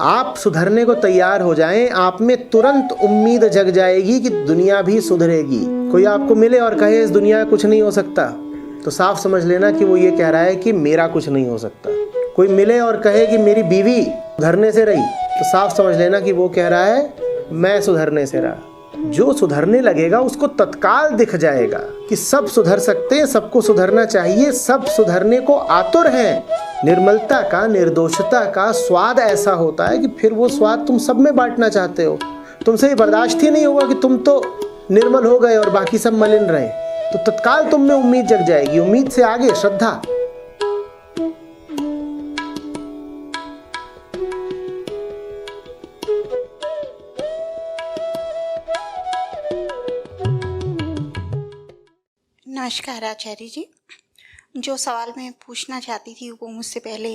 आप सुधरने को तैयार हो जाएं, आप में तुरंत उम्मीद जग जाएगी कि दुनिया भी सुधरेगी। कोई आपको मिले और कहे इस दुनिया में कुछ नहीं हो सकता, तो साफ समझ लेना कि वो ये कह रहा है कि मेरा कुछ नहीं हो सकता। कोई मिले और कहे कि मेरी बीवी सुधरने से रही, तो साफ समझ लेना कि वो कह रहा है मैं सुधरने से रहा। जो सुधरने लगेगा उसको तत्काल दिख जाएगा कि सब सुधर सकते हैं, सबको सुधरना चाहिए, सब सुधरने को आतुर हैं। निर्मलता का, निर्दोषता का स्वाद ऐसा होता है कि फिर वो स्वाद तुम सब में बांटना चाहते हो। तुमसे ये बर्दाश्त ही नहीं होगा कि तुम तो निर्मल हो गए और बाकी सब मलिन रहे। तो तत्काल तुम में उम्मीद जग जाएगी। उम्मीद से आगे श्रद्धा। नमस्कार आचार्य जी। जो सवाल मैं पूछना चाहती थी वो मुझसे पहले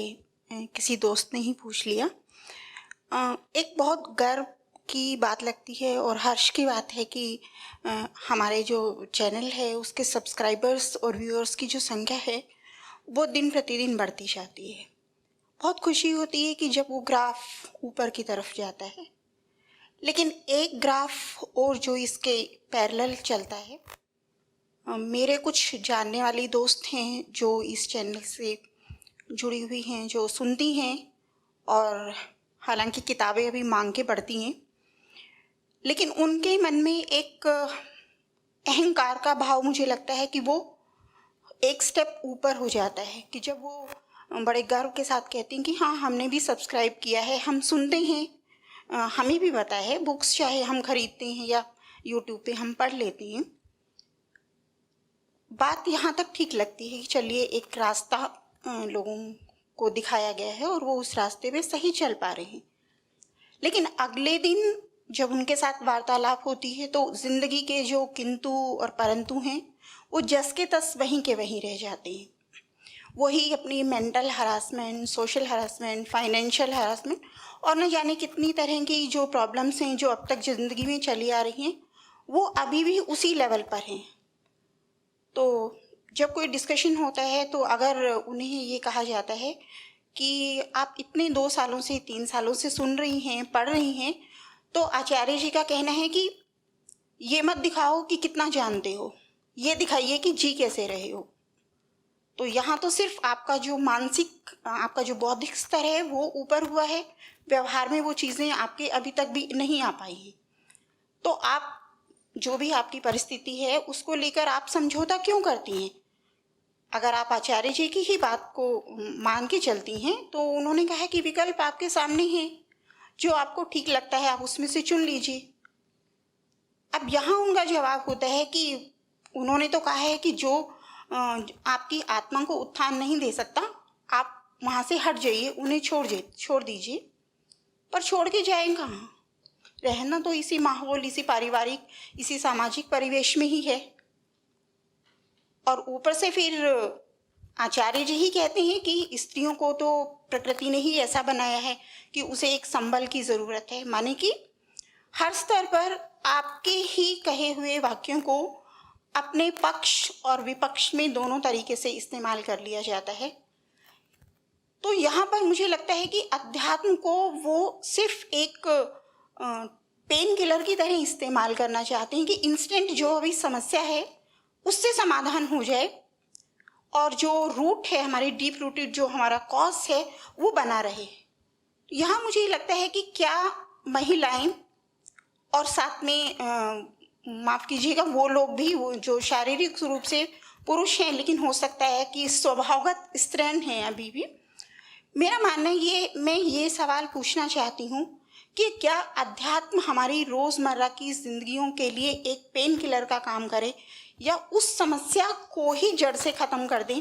किसी दोस्त ने ही पूछ लिया। एक बहुत गर्व की बात लगती है और हर्ष की बात है कि हमारे जो चैनल है उसके सब्सक्राइबर्स और व्यूअर्स की जो संख्या है वो दिन प्रतिदिन बढ़ती जाती है। बहुत खुशी होती है कि जब वो ग्राफ ऊपर की तरफ जाता है, लेकिन एक ग्राफ और जो इसके पैरेलल चलता है। मेरे कुछ जानने वाली दोस्त हैं जो इस चैनल से जुड़ी हुई हैं, जो सुनती हैं और हालांकि किताबें अभी मांग के पढ़ती हैं, लेकिन उनके मन में एक अहंकार का भाव मुझे लगता है कि वो एक स्टेप ऊपर हो जाता है कि जब वो बड़े गर्व के साथ कहती हैं कि हाँ हमने भी सब्सक्राइब किया है, हम सुनते हैं, हमें भी पता है, बुक्स चाहे हम खरीदते हैं या यूट्यूब पे हम पढ़ लेते हैं। बात यहाँ तक ठीक लगती है कि चलिए एक रास्ता लोगों को दिखाया गया है और वो उस रास्ते पे सही चल पा रहे हैं। लेकिन अगले दिन जब उनके साथ वार्तालाप होती है तो ज़िंदगी के जो किंतु और परंतु हैं वो जस के तस वहीं के वहीं रह जाते हैं। वही अपनी mental harassment, social harassment, financial harassment और न जाने कितनी तरह की जो प्रॉब्लम्स हैं जो अब तक ज़िंदगी में चली आ रही हैं वो अभी भी उसी लेवल पर हैं। तो जब कोई डिस्कशन होता है तो अगर उन्हें ये कहा जाता है कि आप इतने 2 सालों से 3 सालों से सुन रही हैं, पढ़ रही हैं, तो आचार्य जी का कहना है कि ये मत दिखाओ कि कितना जानते हो, ये दिखाइए कि जी कैसे रहे हो। तो यहाँ तो सिर्फ आपका जो मानसिक, आपका जो बौद्धिक स्तर है वो ऊपर हुआ है, व्यवहार में वो चीज़ें आपके अभी तक भी नहीं आ पाई हैं। तो आप जो भी आपकी परिस्थिति है उसको लेकर आप समझौता क्यों करती हैं? अगर आप आचार्य जी की ही बात को मान के चलती हैं तो उन्होंने कहा कि विकल्प आपके सामने है, जो आपको ठीक लगता है आप उसमें से चुन लीजिए। अब यहाँ उनका जवाब होता है कि उन्होंने तो कहा है कि जो आपकी आत्मा को उत्थान नहीं दे सकता आप वहाँ से हट जाइए, उन्हें छोड़ दीजिए। पर छोड़ के जाएं कहाँ? रहना तो इसी माहौल, इसी पारिवारिक, इसी सामाजिक परिवेश में ही है। और ऊपर से फिर आचार्य जी ही कहते हैं कि स्त्रियों को तो प्रकृति ने ही ऐसा बनाया है कि उसे एक संबल की ज़रूरत है। माने कि हर स्तर पर आपके ही कहे हुए वाक्यों को अपने पक्ष और विपक्ष में दोनों तरीके से इस्तेमाल कर लिया जाता है। तो यहाँ पर मुझे लगता है कि अध्यात्म को वो सिर्फ एक पेन किलर की तरह इस्तेमाल करना चाहते हैं कि इंस्टेंट जो अभी समस्या है उससे समाधान हो जाए और जो रूट है, हमारी डीप रूटेड जो हमारा कॉज है वो बना रहे। यहाँ मुझे लगता है कि क्या महिलाएं और साथ में माफ़ कीजिएगा वो लोग भी, वो जो शारीरिक रूप से पुरुष हैं लेकिन हो सकता है कि स्वभावगत स्त्रीण हैं अभी भी, मेरा मानना है मैं ये सवाल पूछना चाहती हूँ कि क्या अध्यात्म हमारी रोज़मर्रा की ज़िंदगियों के लिए एक पेन किलर का काम करे या उस समस्या को ही जड़ से ख़त्म कर दें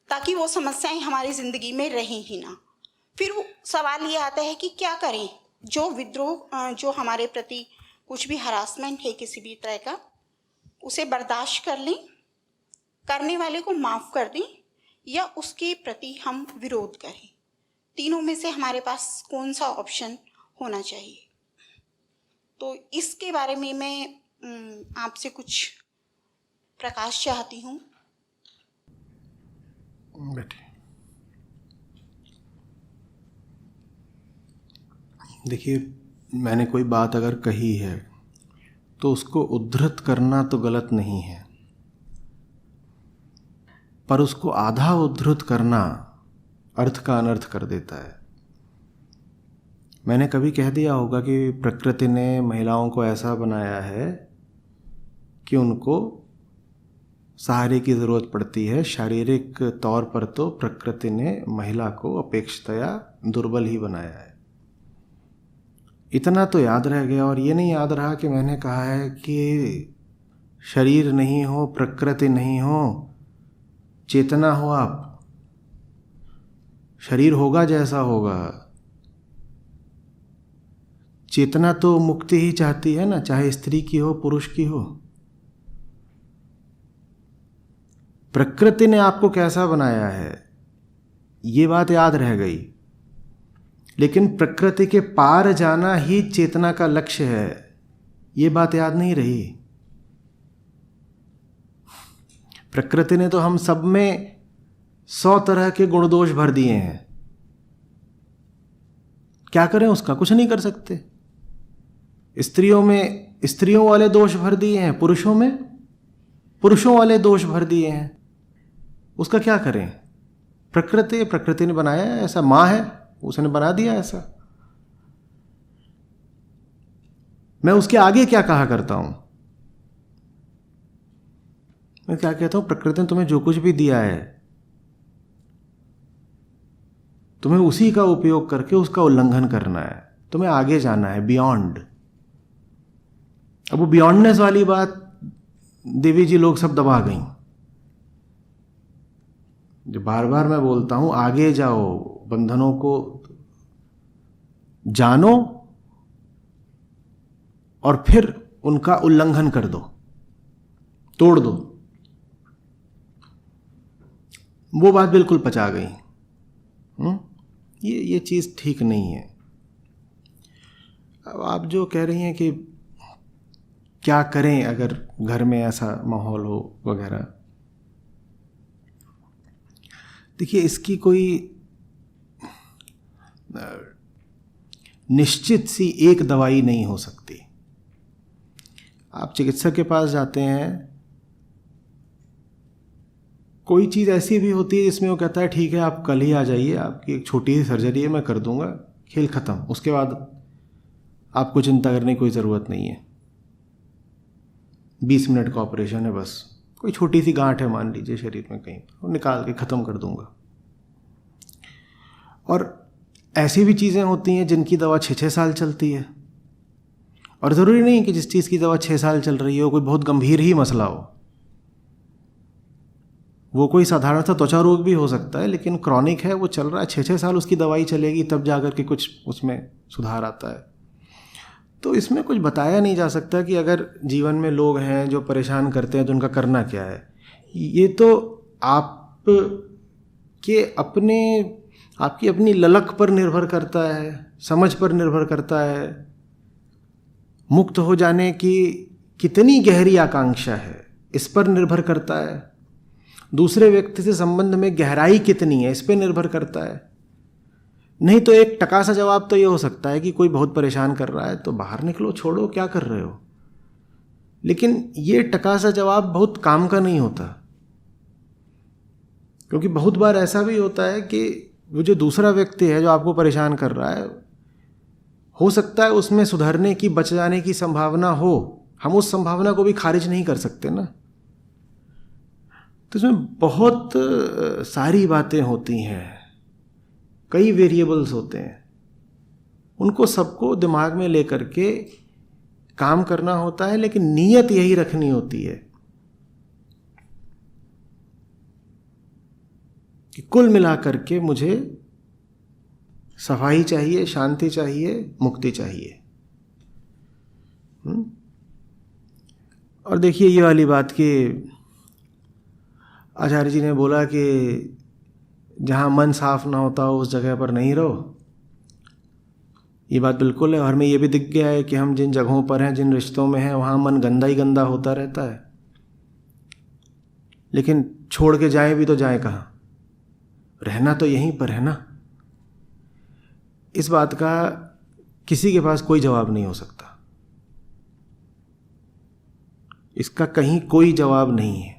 ताकि वो समस्याएं हमारी ज़िंदगी में रहें ही ना। फिर वो सवाल ये आता है कि क्या करें? जो विद्रोह, जो हमारे प्रति कुछ भी हरासमेंट है किसी भी तरह का, उसे बर्दाश्त कर लें, करने वाले को माफ़ कर दें या उसके प्रति हम विरोध करें? तीनों में से हमारे पास कौन सा ऑप्शन होना चाहिए? तो इसके बारे में मैं आपसे कुछ प्रकाश चाहती हूँ। बैठिए। देखिए, मैंने कोई बात अगर कही है तो उसको उद्धृत करना तो गलत नहीं है, पर उसको आधा उद्धृत करना अर्थ का अनर्थ कर देता है। मैंने कभी कह दिया होगा कि प्रकृति ने महिलाओं को ऐसा बनाया है कि उनको सहारे की ज़रूरत पड़ती है। शारीरिक तौर पर तो प्रकृति ने महिला को अपेक्षतया दुर्बल ही बनाया है। इतना तो याद रह गया, और ये नहीं याद रहा कि मैंने कहा है कि शरीर नहीं हो, प्रकृति नहीं हो, चेतना हो आप। शरीर होगा जैसा होगा, चेतना तो मुक्ति ही चाहती है ना, चाहे स्त्री की हो पुरुष की हो। प्रकृति ने आपको कैसा बनाया है ये बात याद रह गई, लेकिन प्रकृति के पार जाना ही चेतना का लक्ष्य है, ये बात याद नहीं रही। प्रकृति ने तो हम सब में 100 तरह के गुण दोष भर दिए हैं। क्या करें उसका? कुछ नहीं कर सकते। स्त्रियों में स्त्रियों वाले दोष भर दिए हैं, पुरुषों में पुरुषों वाले दोष भर दिए हैं। उसका क्या करें? प्रकृति ने बनाया है ऐसा, माँ है उसने बना दिया ऐसा। मैं उसके आगे क्या कहा करता हूं? मैं क्या कहता हूं? प्रकृति ने तुम्हें जो कुछ भी दिया है, तुम्हें उसी का उपयोग करके उसका उल्लंघन करना है, तुम्हें आगे जाना है, बियॉन्ड। अब वो बियॉन्डनेस वाली बात देवी जी लोग सब दबा गई। जो बार बार मैं बोलता हूं, आगे जाओ, बंधनों को जानो और फिर उनका उल्लंघन कर दो, तोड़ दो। वो बात बिल्कुल पचा गई। ये चीज ठीक नहीं है। अब आप जो कह रही हैं कि क्या करें अगर घर में ऐसा माहौल हो वगैरह, देखिए इसकी कोई निश्चित सी एक दवाई नहीं हो सकती। आप चिकित्सक के पास जाते हैं, कोई चीज़ ऐसी भी होती है जिसमें वो कहता है ठीक है आप कल ही आ जाइए, आपकी एक छोटी सी सर्जरी है, मैं कर दूंगा, खेल ख़त्म, उसके बाद आपको चिंता करने की कोई ज़रूरत नहीं है, 20 मिनट का ऑपरेशन है बस, कोई छोटी सी गांठ है मान लीजिए शरीर में कहीं, वो निकाल के ख़त्म कर दूंगा। और ऐसी भी चीज़ें होती हैं जिनकी दवा 6-6 साल चलती है, और ज़रूरी नहीं कि जिस चीज़ की दवा 6 साल चल रही हो कोई बहुत गंभीर ही मसला हो। वो कोई साधारण सा त्वचा रोग भी हो सकता है, लेकिन क्रॉनिक है, वो चल रहा है, 6-6 साल उसकी दवाई चलेगी, तब जाकर के कुछ उसमें सुधार आता है। तो इसमें कुछ बताया नहीं जा सकता कि अगर जीवन में लोग हैं जो परेशान करते हैं तो उनका करना क्या है। ये तो आपकी अपनी ललक पर निर्भर करता है, समझ पर निर्भर करता है, मुक्त हो जाने की कितनी गहरी आकांक्षा है इस पर निर्भर करता है, दूसरे व्यक्ति से संबंध में गहराई कितनी है इस पर निर्भर करता है। नहीं तो एक टका सा जवाब तो ये हो सकता है कि कोई बहुत परेशान कर रहा है तो बाहर निकलो, छोड़ो, क्या कर रहे हो। लेकिन ये टका सा जवाब बहुत काम का नहीं होता, क्योंकि बहुत बार ऐसा भी होता है कि वो जो दूसरा व्यक्ति है जो आपको परेशान कर रहा है, हो सकता है उसमें सुधरने की, बच जाने की संभावना हो, हम उस संभावना को भी खारिज नहीं कर सकते ना। तो इसमें बहुत सारी बातें होती हैं, कई वेरिएबल्स होते हैं, उनको सबको दिमाग में लेकर के काम करना होता है, लेकिन नीयत यही रखनी होती है कि कुल मिलाकर के मुझे सफाई चाहिए, शांति चाहिए, मुक्ति चाहिए। और देखिए ये वाली बात कि आचार्य जी ने बोला कि जहाँ मन साफ ना होता हो उस जगह पर नहीं रहो, ये बात बिल्कुल है। और हमें ये भी दिख गया है कि हम जिन जगहों पर हैं, जिन रिश्तों में हैं, वहाँ मन गंदा ही गंदा होता रहता है, लेकिन छोड़ के जाएं भी तो जाएं कहाँ, रहना तो यहीं पर है ना। इस बात का किसी के पास कोई जवाब नहीं हो सकता। इसका कहीं कोई जवाब नहीं है,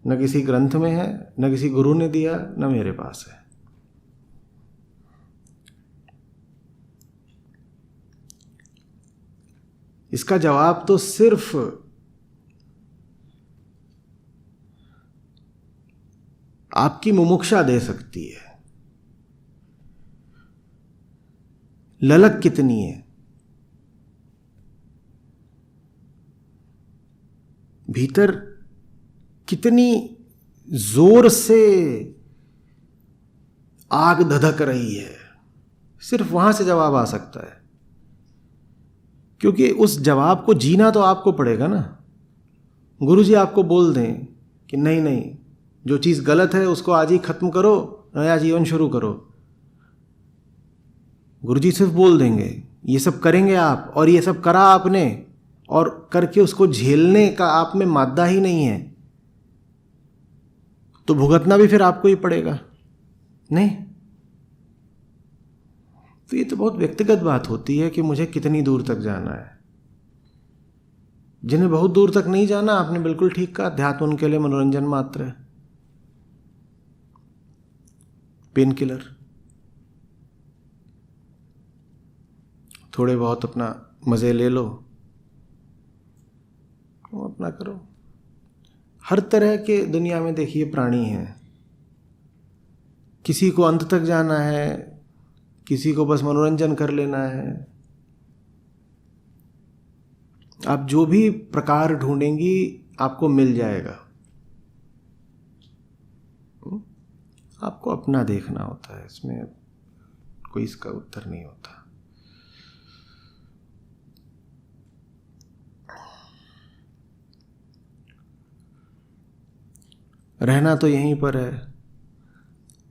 न किसी ग्रंथ में है, न किसी गुरु ने दिया, न मेरे पास है। इसका जवाब तो सिर्फ आपकी मुमुक्षा दे सकती है। ललक कितनी है, भीतर कितनी जोर से आग धधक रही है, सिर्फ वहां से जवाब आ सकता है। क्योंकि उस जवाब को जीना तो आपको पड़ेगा ना। गुरुजी आपको बोल दें कि नहीं नहीं, जो चीज़ गलत है उसको आज ही खत्म करो, नया जीवन शुरू करो। गुरुजी सिर्फ बोल देंगे, ये सब करेंगे आप, और ये सब करा आपने, और करके उसको झेलने का आप में मादा ही नहीं है, तो भुगतना भी फिर आपको ही पड़ेगा। नहीं, तो ये तो बहुत व्यक्तिगत बात होती है कि मुझे कितनी दूर तक जाना है। जिन्हें बहुत दूर तक नहीं जाना, आपने बिल्कुल ठीक कहा, अध्यात्म उनके लिए मनोरंजन मात्र है, पेन किलर। थोड़े बहुत अपना मज़े ले लो, अपना करो। हर तरह के दुनिया में देखिए प्राणी हैं, किसी को अंत तक जाना है, किसी को बस मनोरंजन कर लेना है। आप जो भी प्रकार ढूंढेंगी आपको मिल जाएगा। आपको अपना देखना होता है, इसमें कोई इसका उत्तर नहीं होता। रहना तो यहीं पर है।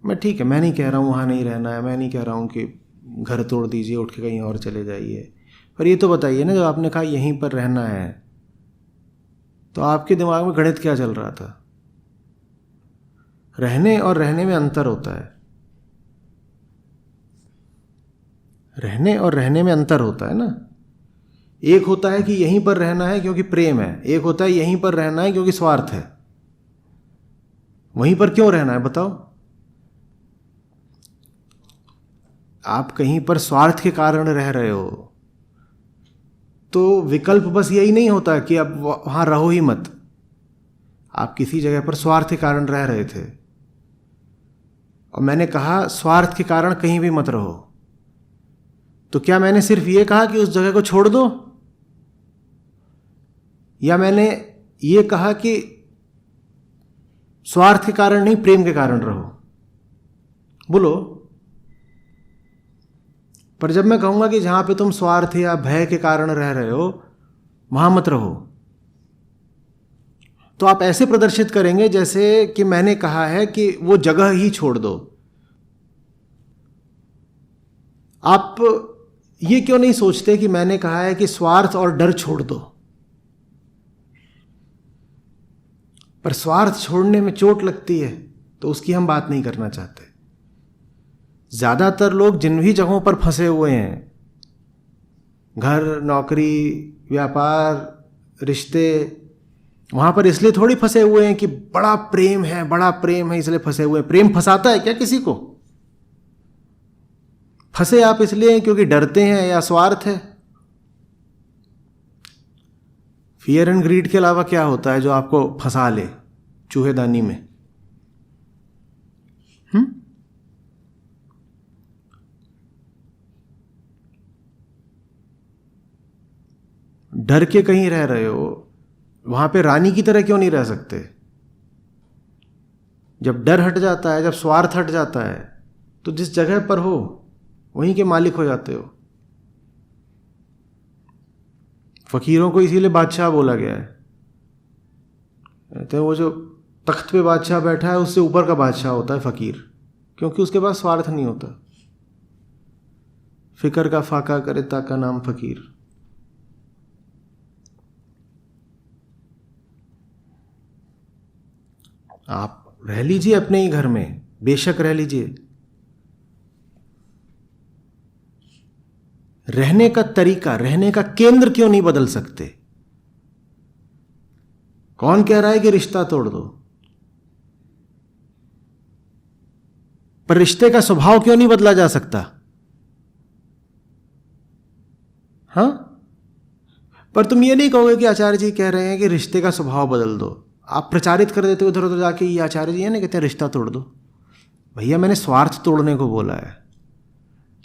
मैं ठीक है, मैं नहीं कह रहा हूँ वहाँ नहीं रहना है, मैं नहीं कह रहा हूँ कि घर तोड़ दीजिए, उठ के कहीं और चले जाइए, पर ये तो बताइए ना, जब आपने कहा यहीं पर रहना है, तो आपके दिमाग में गणित क्या चल रहा था? रहने और रहने में अंतर होता है। रहने और रहने में अंतर होता है ना। एक होता है कि यहीं पर रहना है क्योंकि प्रेम है, एक होता है यहीं पर रहना है क्योंकि स्वार्थ है। वहीं पर क्यों रहना है बताओ? आप कहीं पर स्वार्थ के कारण रह रहे हो, तो विकल्प बस यही नहीं होता कि अब वहां रहो ही मत। आप किसी जगह पर स्वार्थ के कारण रह रहे थे, और मैंने कहा स्वार्थ के कारण कहीं भी मत रहो, तो क्या मैंने सिर्फ ये कहा कि उस जगह को छोड़ दो, या मैंने ये कहा कि स्वार्थ के कारण नहीं प्रेम के कारण रहो? बोलो। पर जब मैं कहूंगा कि जहां पे तुम स्वार्थ या भय के कारण रह रहे हो वहां मत रहो, तो आप ऐसे प्रदर्शित करेंगे जैसे कि मैंने कहा है कि वो जगह ही छोड़ दो। आप ये क्यों नहीं सोचते कि मैंने कहा है कि स्वार्थ और डर छोड़ दो? पर स्वार्थ छोड़ने में चोट लगती है, तो उसकी हम बात नहीं करना चाहते। ज्यादातर लोग जिन भी जगहों पर फंसे हुए हैं, घर, नौकरी, व्यापार, रिश्ते, वहां पर इसलिए थोड़ी फंसे हुए हैं कि बड़ा प्रेम है, बड़ा प्रेम है इसलिए फंसे हुए हैं। प्रेम फंसाता है क्या किसी को? फंसे आप इसलिए हैं क्योंकि डरते हैं या स्वार्थ है? फियर एंड ग्रीड के अलावा क्या होता है जो आपको फंसा ले चूहेदानी में? डर के कहीं रह रहे हो, वहां पे रानी की तरह क्यों नहीं रह सकते? जब डर हट जाता है, जब स्वार्थ हट जाता है, तो जिस जगह पर हो वहीं के मालिक हो जाते हो। फकीरों को इसीलिए बादशाह बोला गया है। कहते हैं वो जो तख्त पे बादशाह बैठा है उससे ऊपर का बादशाह होता है फकीर, क्योंकि उसके पास स्वार्थ नहीं होता। फिकर का फाका करे ताका नाम फकीर। आप रह लीजिए अपने ही घर में, बेशक रह लीजिए, रहने का तरीका, रहने का केंद्र क्यों नहीं बदल सकते? कौन कह रहा है कि रिश्ता तोड़ दो? पर रिश्ते का स्वभाव क्यों नहीं बदला जा सकता? हाँ, पर तुम ये नहीं कहोगे कि आचार्य जी कह रहे हैं कि रिश्ते का स्वभाव बदल दो। आप प्रचारित कर देते हो उधर उधर जाके, ये आचार्य जी है ना कहते हैं रिश्ता तोड़ दो। भैया मैंने स्वार्थ तोड़ने को बोला है,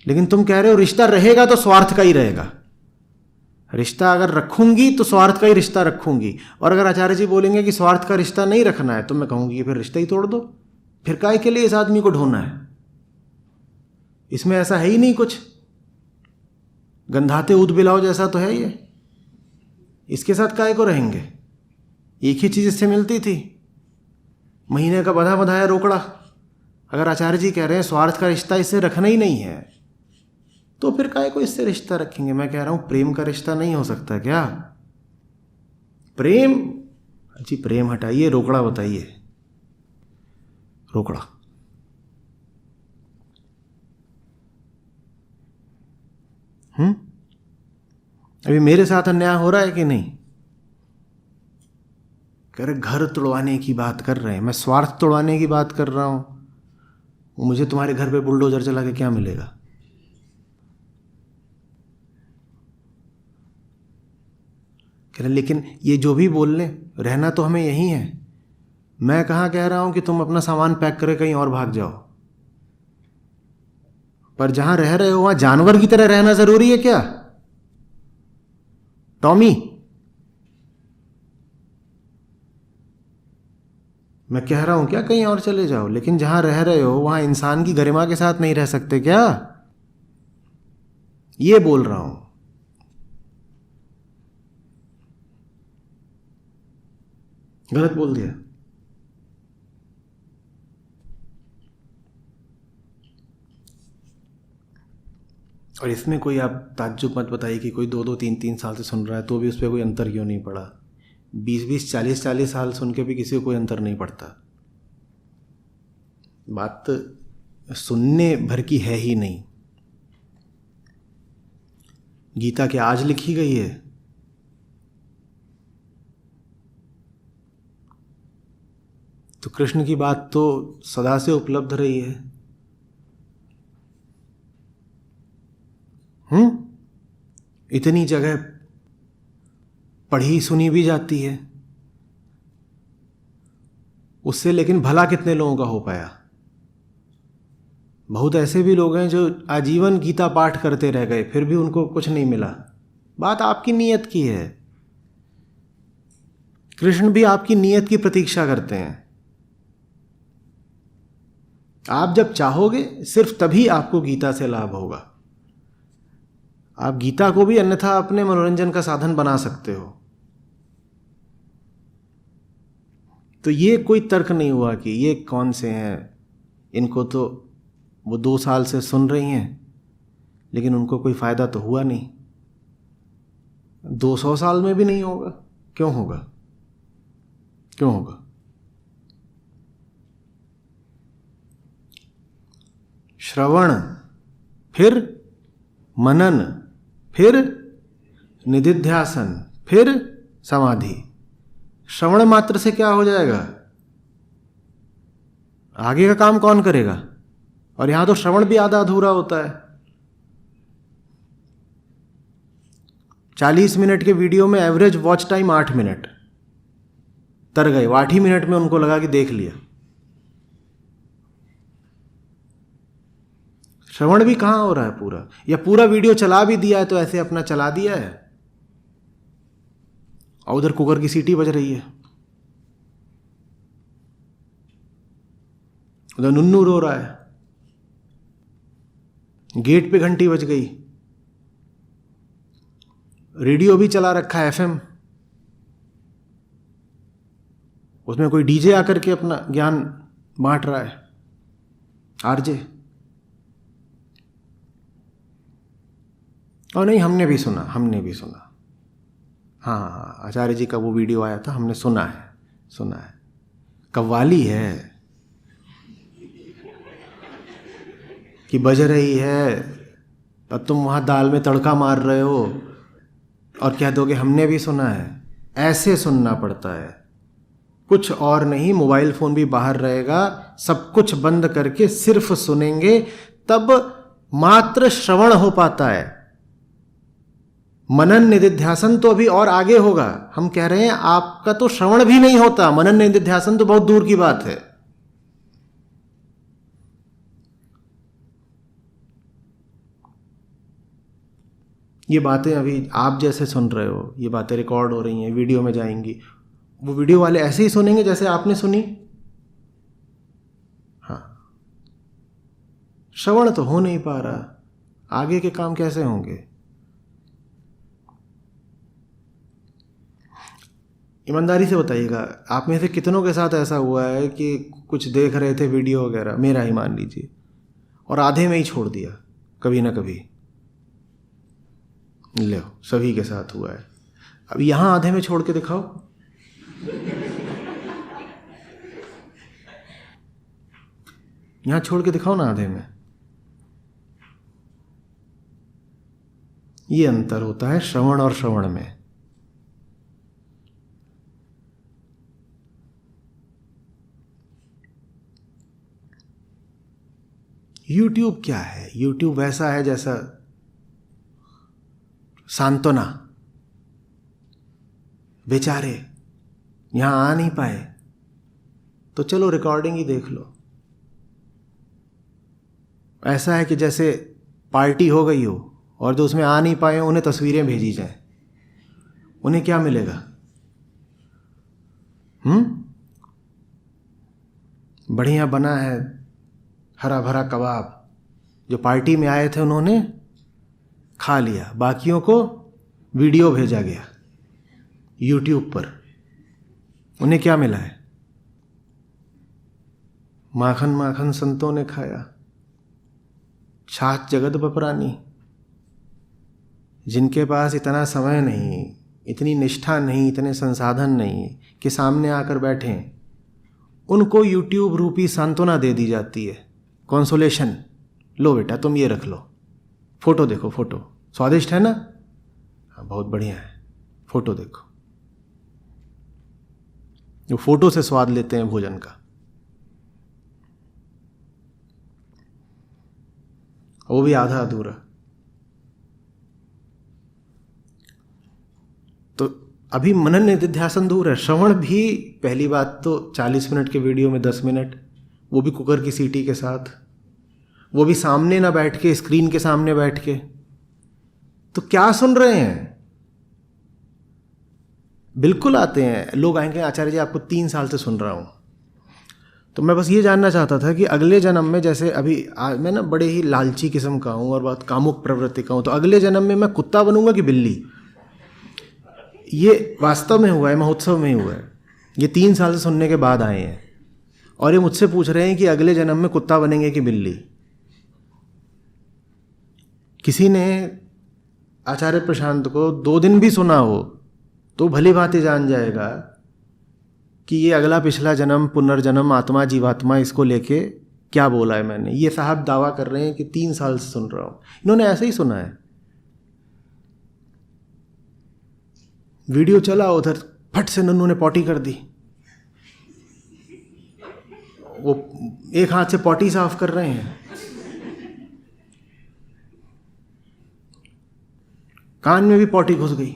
लेकिन तुम कह रहे हो रिश्ता रहेगा तो स्वार्थ का ही रहेगा। रिश्ता अगर रखूंगी तो स्वार्थ का ही रिश्ता रखूंगी, और अगर आचार्य जी बोलेंगे कि स्वार्थ का रिश्ता नहीं रखना है तो मैं कहूंगी कि फिर रिश्ता ही तोड़ दो। फिर काहे के लिए इस आदमी को ढूंढना है? इसमें ऐसा है ही नहीं कुछ, गंधाते ऊद बिलाओ जैसा तो है ये। इसके साथ काहे को रहेंगे? एक ही चीज इससे मिलती थी, महीने का बंधा बंधाया रोकड़ा। अगर आचार्य जी कह रहे हैं स्वार्थ का रिश्ता इससे रखना ही नहीं है, तो फिर काहे को इससे रिश्ता रखेंगे? मैं कह रहा हूं प्रेम का रिश्ता नहीं हो सकता क्या? प्रेम, जी प्रेम हटाइए, रोकड़ा बताइए। रोकड़ा अभी मेरे साथ अन्याय हो रहा है कि नहीं? कह रहे घर तोड़वाने की बात कर रहे हैं, मैं स्वार्थ तोड़वाने की बात कर रहा हूं। मुझे तुम्हारे घर पे बुलडोजर चला के क्या मिलेगा? कह रहे लेकिन ये जो भी बोल लें, रहना तो हमें यही है। मैं कहाँ कह रहा हूं कि तुम अपना सामान पैक करके कहीं और भाग जाओ, पर जहां रह रहे हो वहां जानवर की तरह रहना जरूरी है क्या? टॉमी, मैं कह रहा हूं क्या कहीं और चले जाओ, लेकिन जहां रह रहे हो वहां इंसान की गरिमा के साथ नहीं रह सकते क्या? ये बोल रहा हूं। गलत बोल दिया? और इसमें कोई आप ताज्जुब मत बताइए कि कोई 2-2, 3-3 साल से सुन रहा है तो भी उस पर कोई अंतर क्यों नहीं पड़ा। 20-20, 40-40 साल सुन के भी किसी को कोई अंतर नहीं पड़ता। बात सुनने भर की है ही नहीं। गीता क्या आज लिखी गई है? तो कृष्ण की बात तो सदा से उपलब्ध रही है। इतनी जगह पढ़ी सुनी भी जाती है उससे, लेकिन भला कितने लोगों का हो पाया? बहुत ऐसे भी लोग हैं जो आजीवन गीता पाठ करते रह गए, फिर भी उनको कुछ नहीं मिला। बात आपकी नीयत की है। कृष्ण भी आपकी नीयत की प्रतीक्षा करते हैं। आप जब चाहोगे सिर्फ तभी आपको गीता से लाभ होगा। आप गीता को भी अन्यथा अपने मनोरंजन का साधन बना सकते हो। तो ये कोई तर्क नहीं हुआ कि ये कौन से हैं, इनको तो वो 2 साल से सुन रही हैं लेकिन उनको कोई फायदा तो हुआ नहीं। 200 साल में भी नहीं होगा। क्यों होगा? क्यों होगा? श्रवण, फिर मनन, फिर निधिध्यासन, फिर समाधि। श्रवण मात्र से क्या हो जाएगा? आगे का काम कौन करेगा? और यहां तो श्रवण भी आधा अधूरा होता है। 40 मिनट के वीडियो में एवरेज वॉच टाइम 8 मिनट, तर गए 8 ही मिनट में उनको लगा कि देख लिया। श्रवण भी कहां हो रहा है पूरा? या पूरा वीडियो चला भी दिया है तो ऐसे अपना चला दिया है और उधर कुकर की सीटी बज रही है, उधर नुन्नू रो रहा है, गेट पे घंटी बज गई, रेडियो भी चला रखा है एफएम, उसमें कोई डीजे आकर के अपना ज्ञान बांट रहा है, आरजे। और नहीं, हमने भी सुना। हाँ, आचार्य जी का वो वीडियो आया था, हमने सुना है। कव्वाली है कि बज रही है अब तुम वहाँ दाल में तड़का मार रहे हो और कह दोगे हमने भी सुना है। ऐसे सुनना पड़ता है, कुछ और नहीं। मोबाइल फ़ोन भी बाहर रहेगा, सब कुछ बंद करके सिर्फ सुनेंगे, तब मात्र श्रवण हो पाता है। मनन निधिध्यासन तो अभी और आगे होगा। हम कह रहे हैं आपका तो श्रवण भी नहीं होता, मनन निधिध्यासन तो बहुत दूर की बात है। ये बातें अभी आप जैसे सुन रहे हो, ये बातें रिकॉर्ड हो रही हैं, वीडियो में जाएंगी। वो वीडियो वाले ऐसे ही सुनेंगे जैसे आपने सुनी। हाँ, श्रवण तो हो नहीं पा रहा, आगे के काम कैसे होंगे? ईमानदारी से बताइएगा, आप में से कितनों के साथ ऐसा हुआ है कि कुछ देख रहे थे वीडियो वगैरह, मेरा ही मान लीजिए, और आधे में ही छोड़ दिया कभी ना कभी? लो, सभी के साथ हुआ है। अब यहां आधे में छोड़ के दिखाओ। यहां छोड़ के दिखाओ ना आधे में। ये अंतर होता है श्रवण और श्रवण में। YouTube क्या है? YouTube वैसा है जैसा सांत्वना, बेचारे यहां आ नहीं पाए तो चलो रिकॉर्डिंग ही देख लो। ऐसा है कि जैसे पार्टी हो गई हो और जो उसमें आ नहीं पाए उन्हें तस्वीरें भेजी जाएं, उन्हें क्या मिलेगा? बढ़िया बना है हरा भरा कबाब, जो पार्टी में आए थे उन्होंने खा लिया, बाकियों को वीडियो भेजा गया YouTube पर। उन्हें क्या मिला है? माखन माखन संतों ने खाया, छाछ जगत बपरानी। जिनके पास इतना समय नहीं, इतनी निष्ठा नहीं, इतने संसाधन नहीं कि सामने आकर बैठें, उनको YouTube रूपी सांत्वना दे दी जाती है, कंसोलेशन। लो बेटा तुम ये रख लो, फोटो देखो, फोटो स्वादिष्ट है ना? हाँ बहुत बढ़िया है, फोटो देखो। वो फोटो से स्वाद लेते हैं भोजन का। वो भी आधा अधूरा। तो अभी मनन निधिध्यासन दूर है, श्रवण भी। पहली बात तो 40 मिनट के वीडियो में 10 मिनट, वो भी कुकर की सीटी के साथ, वो भी सामने ना बैठ के, स्क्रीन के सामने बैठ के। तो क्या सुन रहे हैं? बिल्कुल आते हैं लोग, आएंगे आचार्य जी आपको 3 साल से सुन रहा हूं। तो मैं बस ये जानना चाहता था कि अगले जन्म में, जैसे अभी मैं ना बड़े ही लालची किस्म का हूं और बहुत कामुक प्रवृत्ति का हूं, तो अगले जन्म में मैं कुत्ता बनूंगा कि बिल्ली? ये वास्तव में हुआ है, महोत्सव में हुआ है। ये 3 साल से सुनने के बाद आए हैं और ये मुझसे पूछ रहे हैं कि अगले जन्म में कुत्ता बनेंगे कि बिल्ली। किसी ने आचार्य प्रशांत को 2 दिन भी सुना हो तो भली भांति जान जाएगा कि ये अगला पिछला जन्म, पुनर्जन्म, आत्मा, जीवात्मा, इसको लेके क्या बोला है मैंने। ये साहब दावा कर रहे हैं कि 3 साल से सुन रहा हूं, इन्होंने ऐसे ही सुना है। वीडियो चला, उधर फट से नन्नू ने पॉटी कर दी, वो एक हाथ से पॉटी साफ कर रहे हैं, कान में भी पॉटी घुस गई,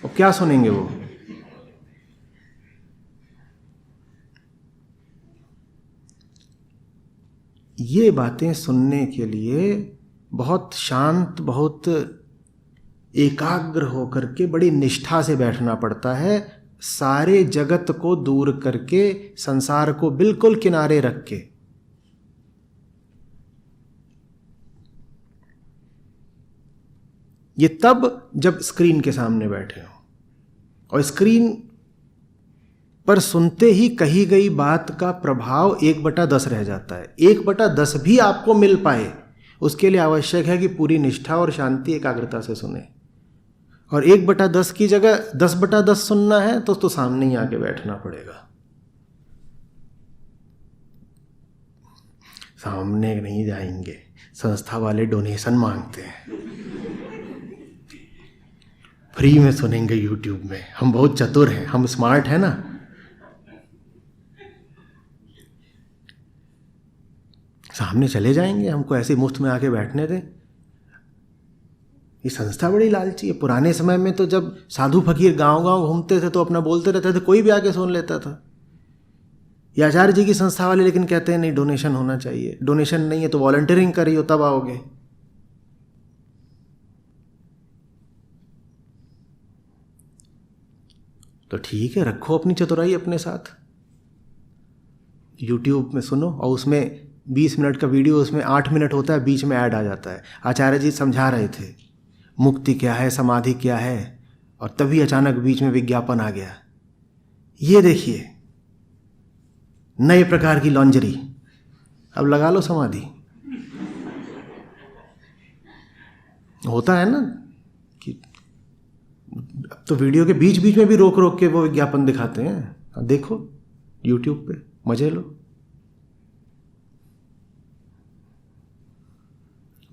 और क्या सुनेंगे वो? ये बातें सुनने के लिए बहुत शांत, बहुत एकाग्र होकर के बड़ी निष्ठा से बैठना पड़ता है, सारे जगत को दूर करके, संसार को बिल्कुल किनारे रख के। ये तब जब स्क्रीन के सामने बैठे हो, और स्क्रीन पर सुनते ही कही गई बात का प्रभाव 1/10 रह जाता है। 1/10 भी आपको मिल पाए, उसके लिए आवश्यक है कि पूरी निष्ठा और शांति, एकाग्रता से सुने। और 1/10 की जगह 10/10 सुनना है तो सामने ही आके बैठना पड़ेगा। सामने नहीं जाएंगे, संस्था वाले डोनेशन मांगते हैं, फ्री में सुनेंगे यूट्यूब में। हम बहुत चतुर हैं, हम स्मार्ट हैं ना। सामने चले जाएंगे, हमको ऐसे मुफ्त में आके बैठने दें। ये संस्था बड़ी लालची है। पुराने समय में तो जब साधु फकीर गांव गांव घूमते थे तो अपना बोलते रहते थे, कोई भी आके सुन लेता था। ये आचार्य जी की संस्था वाले लेकिन कहते हैं नहीं, डोनेशन होना चाहिए। डोनेशन नहीं है तो वॉलंटियरिंग करिए, तब आओगे। तो ठीक है, रखो अपनी चतुराई अपने साथ। यूट्यूब में सुनो और उसमें 20 मिनट का वीडियो, उसमें 8 मिनट होता है, बीच में ऐड आ जाता है। आचार्य जी समझा रहे थे मुक्ति क्या है, समाधि क्या है, और तभी अचानक बीच में विज्ञापन आ गया। ये देखिए नए प्रकार की लॉन्जरी, अब लगा लो समाधि। होता है ना कि अब तो वीडियो के बीच बीच में भी रोक रोक के वो विज्ञापन दिखाते हैं। अब देखो यूट्यूब पे, मजे लो।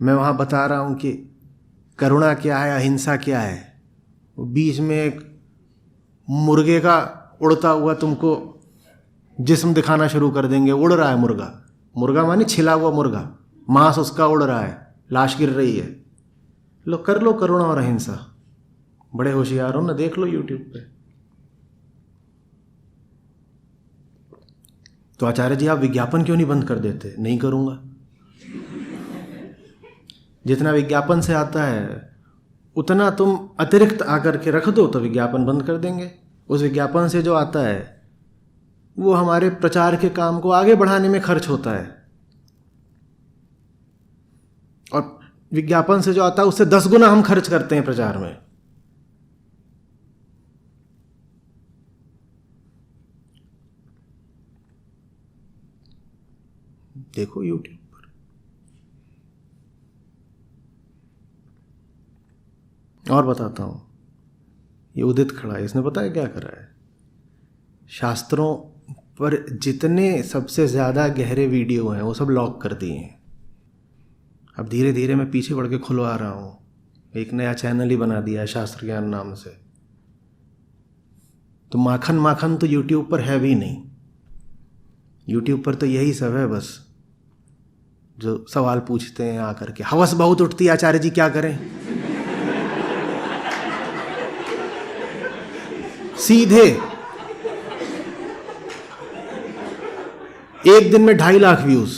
मैं वहाँ बता रहा हूँ कि करुणा क्या है, अहिंसा क्या है। वो बीच में एक मुर्गे का उड़ता हुआ तुमको जिस्म दिखाना शुरू कर देंगे। उड़ रहा है मुर्गा, मुर्गा माने छिला हुआ मुर्गा, मांस उसका उड़ रहा है, लाश गिर रही है। लो कर लो करुणा और अहिंसा, बड़े होशियार हो ना, देख लो यूट्यूब पे। तो आचार्य जी आप विज्ञापन क्यों नहीं बंद कर देते? नहीं करूँगा। जितना विज्ञापन से आता है उतना तुम अतिरिक्त आकर के रख दो तो विज्ञापन बंद कर देंगे। उस विज्ञापन से जो आता है वो हमारे प्रचार के काम को आगे बढ़ाने में खर्च होता है, और विज्ञापन से जो आता है उससे 10 गुना हम खर्च करते हैं प्रचार में। देखो यूट्यूब पर। और बताता हूं, ये उदित खड़ा है, इसने पता है क्या करा है? शास्त्रों पर जितने सबसे ज़्यादा गहरे वीडियो हैं वो सब लॉक कर दिए हैं। अब धीरे धीरे मैं पीछे बढ़ के खुलवा रहा हूँ, एक नया चैनल ही बना दिया है शास्त्र ज्ञान नाम से। तो माखन माखन तो यूट्यूब पर है भी नहीं। यूट्यूब पर तो यही सब है बस, जो सवाल पूछते हैं आकर के। हवस बहुत उठती है, आचार्य जी क्या करें? सीधे एक दिन में 2.5 लाख व्यूज।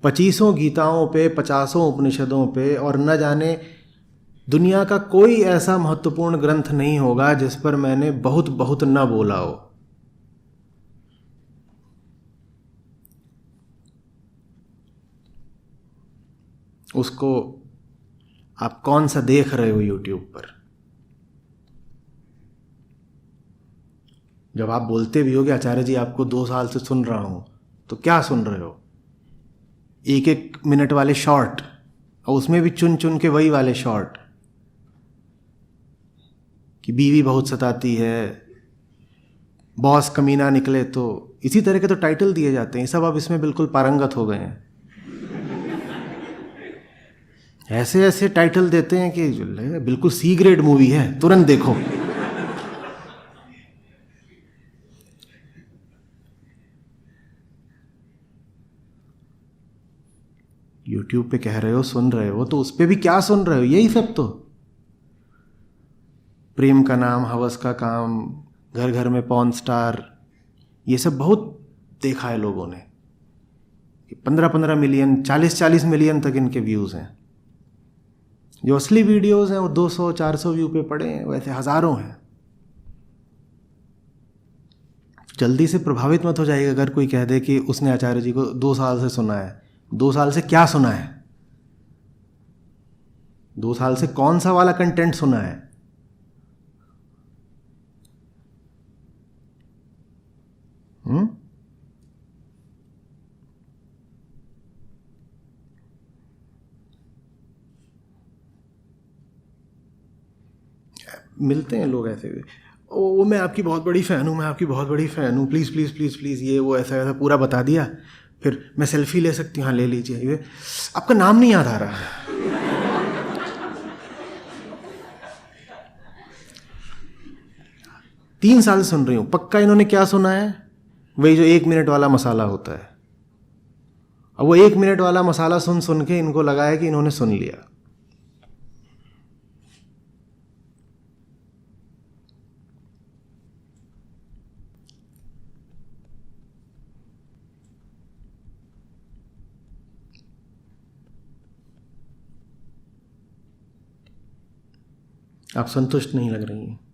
पच्चीसों गीताओं पे, 50 उपनिषदों पे, और न जाने दुनिया का कोई ऐसा महत्वपूर्ण ग्रंथ नहीं होगा जिस पर मैंने बहुत बहुत न बोला हो। उसको आप कौन सा देख रहे हो यूट्यूब पर? जब आप बोलते भी हो कि आचार्य जी आपको 2 साल से सुन रहा हूं, तो क्या सुन रहे हो? 1-1 मिनट वाले शॉर्ट, और उसमें भी चुन चुन के वही वाले शॉर्ट कि बीवी बहुत सताती है, बॉस कमीना निकले, तो इसी तरह के तो टाइटल दिए जाते हैं। सब अब इसमें बिल्कुल पारंगत हो गए हैं। ऐसे ऐसे टाइटल देते हैं कि बिल्कुल सी ग्रेड मूवी है, तुरंत देखो। यूट्यूब पे कह रहे हो सुन रहे हो, तो उस पे भी क्या सुन रहे हो? यही सब तो, प्रेम का नाम, हवस का काम, घर घर में पॉर्न स्टार, ये सब बहुत देखा है लोगों ने। 15-15 मिलियन, 40-40 मिलियन तक इनके व्यूज हैं। जो असली वीडियोस हैं वो 200-400 व्यू पे पड़े हैं, वैसे हजारों हैं। जल्दी से प्रभावित मत हो जाइएगा अगर कोई कह दे कि उसने आचार्य जी को 2 साल से सुना है। 2 साल से क्या सुना है? 2 साल से कौन सा वाला कंटेंट सुना है? हम्म? मिलते हैं लोग ऐसे भी, ओ मैं आपकी बहुत बड़ी फ़ैन हूँ, मैं आपकी बहुत बड़ी फ़ैन हूँ, प्लीज़ प्लीज़ प्लीज़ प्लीज़, ये वो ऐसा ऐसा पूरा बता दिया। फिर मैं सेल्फी ले सकती हूँ, हाँ ले लीजिए, ये आपका नाम नहीं याद आ रहा। 3 साल सुन रही हूँ, पक्का इन्होंने क्या सुना है, वही जो 1 मिनट वाला मसाला होता है। अब वो 1 मिनट वाला मसाला सुन सुन के इनको लगा है कि इन्होंने सुन लिया। आप संतुष्ट नहीं लग रही हैं।